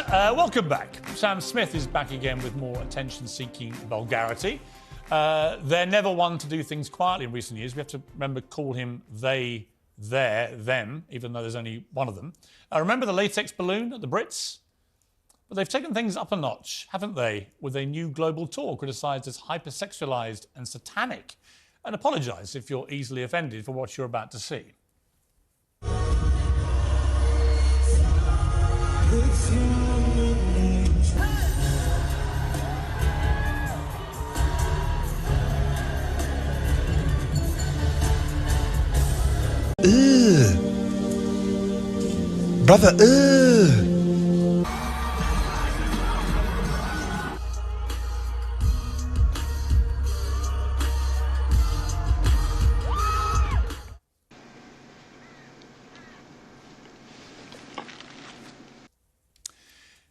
Welcome back. Sam Smith is back again with more attention-seeking vulgarity. They're never one to do things quietly in recent years. We have to remember call him they, their, them, even though there's only one of them. Remember the latex balloon at the Brits? But they've taken things up a notch, haven't they, with a new global tour criticised as hypersexualised and satanic. And apologise if you're easily offended for what you're about to see. Brother,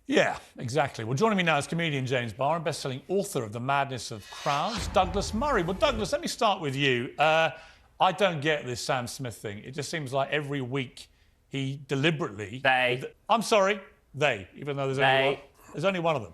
Yeah, exactly. Well, joining me now is comedian James Barr and best-selling author of The Madness of Crowds, Douglas Murray. Well, Douglas, let me start with you. I don't get this Sam Smith thing. It just seems like every week he deliberately... I'm sorry, they, even though there's only one of them.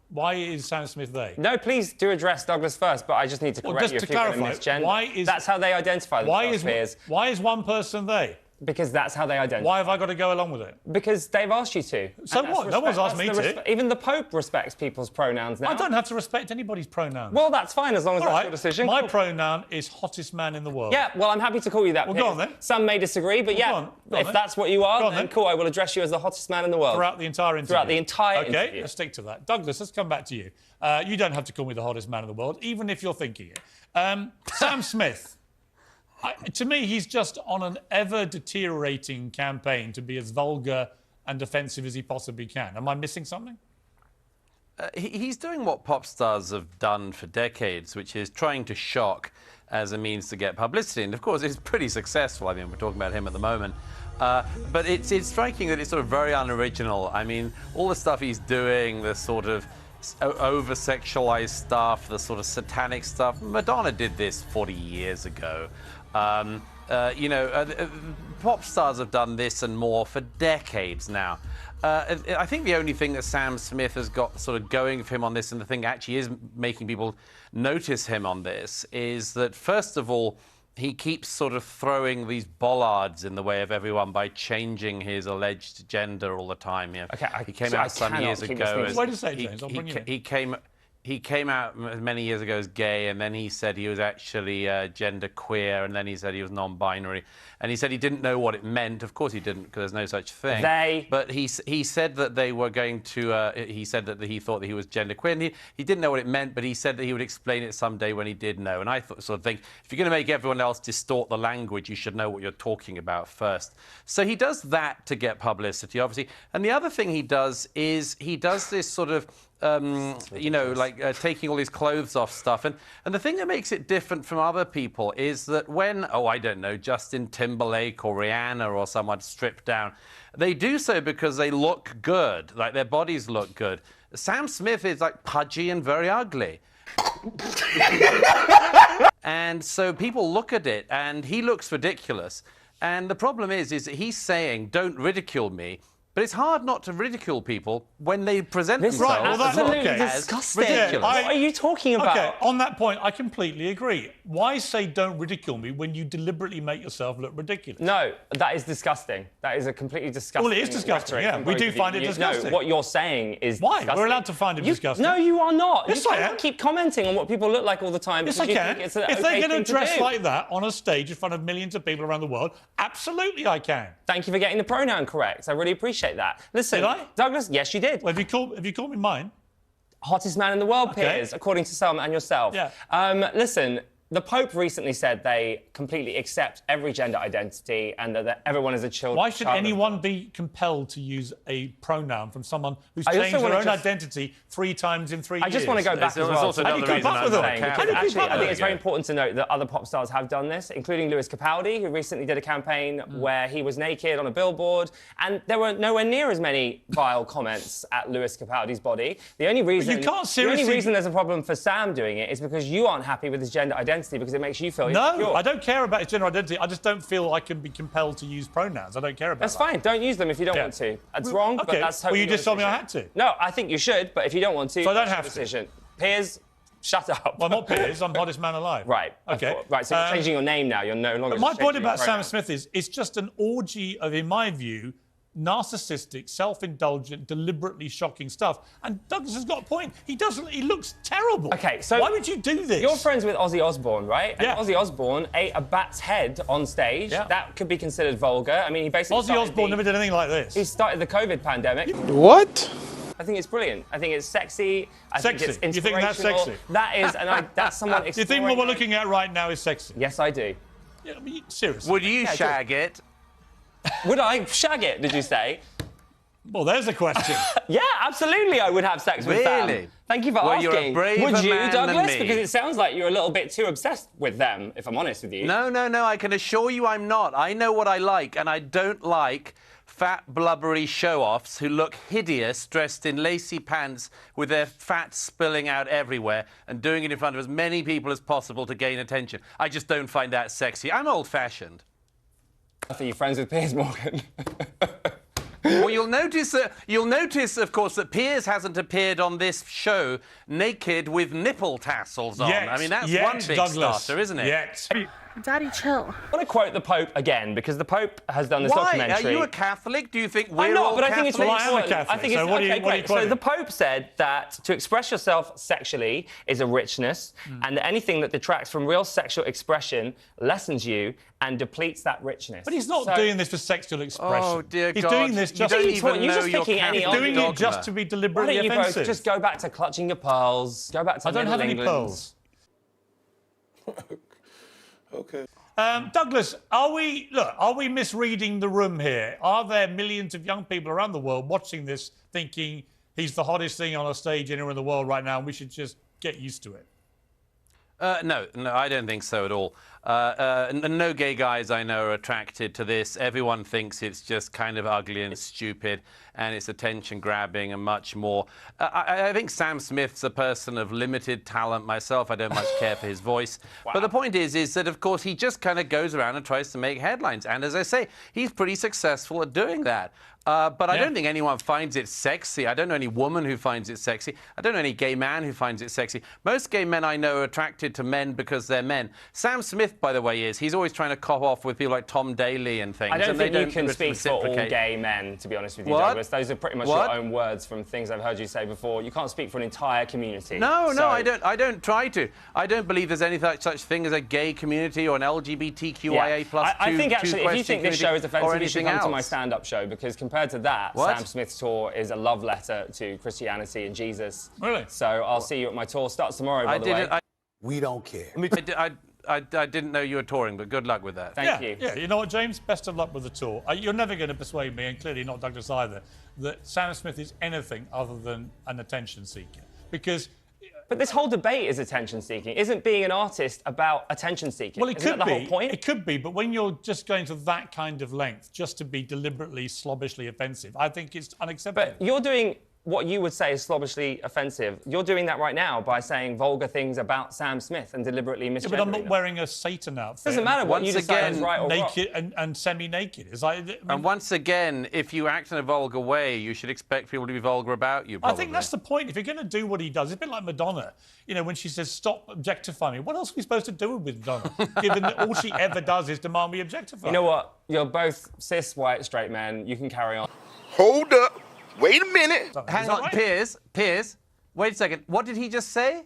Why is Sam Smith they? No, please do address Douglas first, but I just need to correct you if you're going to misgender. That's how they identify themselves, Piers. Why is one person they? Because that's how they identify. Why have I got to go along with it? Because they've asked you to. So what? No one's asked me to. Even the Pope respects people's pronouns now. I don't have to respect anybody's pronouns. Well, that's fine, as long as that's your decision. My pronoun is hottest man in the world. Yeah, well, I'm happy to call you that. Well, go on then. Some may disagree, but if that's what you are, then cool, I will address you as the hottest man in the world. Throughout the entire interview? Throughout the entire interview. OK, let's stick to that. Douglas, let's come back to you. You don't have to call me the hottest man in the world, even if you're thinking it. Sam Smith. To me, he's just on an ever-deteriorating campaign to be as vulgar and offensive as he possibly can. Am I missing something? He's doing what pop stars have done for decades, which is trying to shock as a means to get publicity. And, of course, it's pretty successful. I mean, we're talking about him at the moment. But it's striking that it's sort of very unoriginal. I mean, all the stuff he's doing, the sort of over-sexualized stuff, the sort of satanic stuff. Madonna did this 40 years ago. Pop stars have done this and more for decades now. I think the only thing that Sam Smith has got sort of going for him on this, and the thing actually is making people notice him on this, is that, first of all, he keeps sort of throwing these bollards in the way of everyone by changing his alleged gender all the time. You know, okay, he came out some years ago. Wait a second, James. I'll bring you in. He came out many years ago as gay, and then he said he was actually gender queer, and then he said he was non-binary, and he said he didn't know what it meant. Of course he didn't, because there's no such thing. But he said that they were going to. He said that he thought that he was gender queer, and he didn't know what it meant, but he said that he would explain it someday when he did know. And I sort of think, if you're going to make everyone else distort the language, you should know what you're talking about first. So he does that to get publicity, obviously. And the other thing he does is he does this sort of taking all his clothes off stuff. And the thing that makes it different from other people is that when, I don't know, Justin Timberlake or Rihanna or someone stripped down, they do so because they look good, like their bodies look good. Sam Smith is like pudgy and very ugly. And so people look at it and he looks ridiculous. And the problem is that he's saying, don't ridicule me. But it's hard not to ridicule people when they present themselves as disgusting. Ridiculous. What are you talking about? Okay, on that point, I completely agree. Why say don't ridicule me when you deliberately make yourself look ridiculous? No, that is disgusting. That is a completely disgusting. Well, it is disgusting, yeah. We do find it disgusting. No, what you're saying is disgusting. We're allowed to find it disgusting. No, you are not. Yes, I am. Keep commenting on what people look like all the time. Yes, I can. If they're going to dress like that on a stage in front of millions of people around the world, absolutely I can. Thank you for getting the pronoun correct. I really appreciate that. Listen, did I? Douglas, yes, you did. Well, have you called me mine? Hottest man in the world, Piers, according to some and yourself. Yeah. Listen, the Pope recently said they completely accept every gender identity and that everyone is a child. Why should anyone be compelled to use a pronoun from someone who's changed their own identity 3 times in 3 years? I just want to go back as well. How do you keep up with them? Actually, I think it's very important to note that other pop stars have done this, including Lewis Capaldi, who recently did a campaign where he was naked on a billboard, and there were nowhere near as many vile comments at Lewis Capaldi's body. The only reason there's a problem for Sam doing it is because you aren't happy with his gender identity. identity because it makes you feel No, insecure. I don't care about his gender identity. I just don't feel I can be compelled to use pronouns. I don't care about That's that. fine. Don't use them if you don't want to. That's wrong, but that's totally Well, you just told me I decision. had to. No, I think you should, but if you don't want to, So I don't that's your have to. decision. Piers, shut up. Well, I'm not Piers. I'm hottest man alive. Right. Okay. Right, so you're changing your name now. You're no longer But my just point changing about your Sam pronoun. Smith is it's just an orgy of, in my view, narcissistic, self-indulgent, deliberately shocking stuff. And Douglas has got a point. He looks terrible. Okay, so why would you do this? You're friends with Ozzy Osbourne, right? Yeah. And Ozzy Osbourne ate a bat's head on stage. Yeah. That could be considered vulgar. I mean, he basically Ozzy Osbourne never did anything like this. He started the COVID pandemic. What? I think it's brilliant. I think it's sexy. I think it's You think that's inspirational. sexy? That is, and that's someone Do you think what we're looking at right now is sexy? Yes, I do. Yeah, I mean, seriously. Would you shag it? Would I shag it, did you say? Well, there's a question. Yeah, absolutely, I would have sex with Sam. Really? Thank you for Well, asking. you're a braver would you, man than Douglas? me. Because it sounds like you're a little bit too obsessed with them, if I'm honest with you. No, I can assure you I'm not. I know what I like, and I don't like fat, blubbery show-offs who look hideous dressed in lacy pants with their fat spilling out everywhere and doing it in front of as many people as possible to gain attention. I just don't find that sexy. I'm old-fashioned. I think you're friends with Piers Morgan. Well, you'll notice, of course, that Piers hasn't appeared on this show naked with nipple tassels on. Yet, I mean, that's yet, one big Douglas, starter, isn't it? Yet. Daddy, chill. I want to quote the Pope again, because the Pope has done this Why? documentary. Are you a Catholic? Do you think we're I'm not, all but I think it's really Well, I am a important. Catholic, I think so it's what are you- okay, what are you great. So quoting? the Pope said that to express yourself sexually is a richness, and that anything that detracts from real sexual expression lessens you and depletes that richness. But he's not doing this for sexual expression. Oh, dear He's God. doing this You just... don't You're even know just your picking any Catholic doing dogma. it just to be Why deliberately don't you both offensive. just go back to clutching your pearls? Go back to I don't have any Middle England. pearls. Okay. Douglas, are we misreading the room here? Are there millions of young people around the world watching this thinking he's the hottest thing on a stage anywhere in the world right now and we should just get used to it? No, I don't think so at all. No gay guys I know are attracted to this. Everyone thinks it's just kind of ugly and stupid, and it's attention-grabbing and much more. I think Sam Smith's a person of limited talent myself. I don't much care for his voice. Wow. But the point is that, of course, he just kind of goes around and tries to make headlines. And as I say, he's pretty successful at doing that. But I don't think anyone finds it sexy. I don't know any woman who finds it sexy. I don't know any gay man who finds it sexy. Most gay men I know are attracted to men because they're men. Sam Smith, by the way, he's always trying to cop off with people like Tom Daley and things. I don't and think they you can speak for all reciprocate. gay men, to be honest with you, What? Douglas. Those are pretty much What? your own words from things I've heard you say before. You can't speak for an entire community. No, So- I don't try to. I don't believe there's any such thing as a gay community or an LGBTQIA plus I think two actually, if you think this show is or offensive, you should anything come to my else. stand-up show, because compared to that, What? Sam Smith's tour is a love letter to Christianity and Jesus. Really? So I'll see you at my tour. Starts tomorrow, by the way. We don't care. I didn't know you were touring, but good luck with that. Thank you. Yeah, you know what, James? Best of luck with the tour. You're never going to persuade me, and clearly not Douglas either, that Sam Smith is anything other than an attention seeker. Because... But this whole debate is attention-seeking. Isn't being an artist about attention-seeking? Well, it Isn't could that the be. whole point? It could be, but when you're just going to that kind of length, just to be deliberately, slobbishly offensive, I think it's unacceptable. But you're doing what you would say is slobbishly offensive. You're doing that right now by saying vulgar things about Sam Smith and deliberately misgendering but I'm not them. wearing a Satan outfit. Doesn't matter what you Once decide is again, right or wrong. Naked and semi-naked. It's like, I mean, And once again, if you act in a vulgar way, you should expect people to be vulgar about you, I probably. think that's the point. If you're going to do what he does, it's a bit like Madonna. You know, when she says, stop objectifying me. What else are we supposed to do with Madonna, given that all she ever does is demand we objectify? You know what? You're both cis, white, straight men. You can carry on. Hold up. Wait a minute. Hang on, right? Piers, wait a second. What did he just say?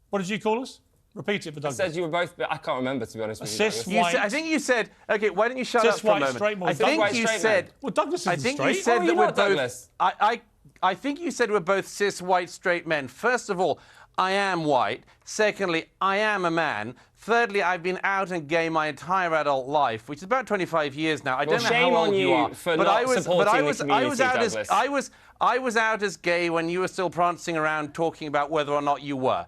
What did you call us? Repeat it for Douglas. Said you were both. I can't remember, to be honest with you. Cis, Douglas. white. I think you said. Okay, why don't you shut Cis, up for a white, moment? straight man. I think White, you straight said. man. Well, Douglas isn't I think straight. you said Oh, that you're we're not, both. Douglas. I think you said we're both cis, white, straight men. First of all, I am white. Secondly, I am a man. Thirdly, I've been out and gay my entire adult life, which is about 25 years now. I don't know shame how on old you you are, for but not I was, supporting but I the was, I community, was out Douglas. as I was out as gay when you were still prancing around talking about whether or not you were.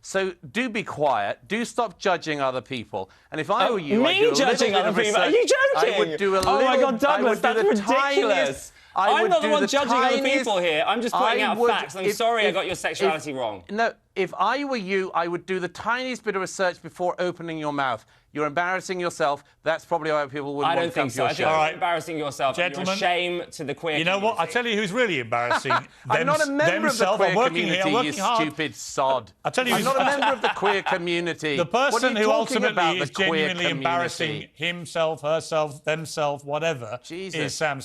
So do be quiet. Do stop judging other people. And if I were you, I'd do a little judging bit other of people? Are research. you joking? I would do a Oh my little. God, Douglas, I would do that's the ridiculous. tiniest. I'm not the one judging other people here. I'm just pointing out facts. I'm sorry I got your sexuality wrong. No, if I were you, I would do the tiniest bit of research before opening your mouth. You're embarrassing yourself. That's probably why people wouldn't want to come to your show. I don't think so. I think you're embarrassing yourself. Gentlemen, you're a shame to the queer community. You know what? I tell you who's really embarrassing. I'm not a member of the queer community, you stupid sod. I tell you, I'm not a member of the queer community. The person who ultimately is genuinely embarrassing himself, herself, themselves, whatever, is Sam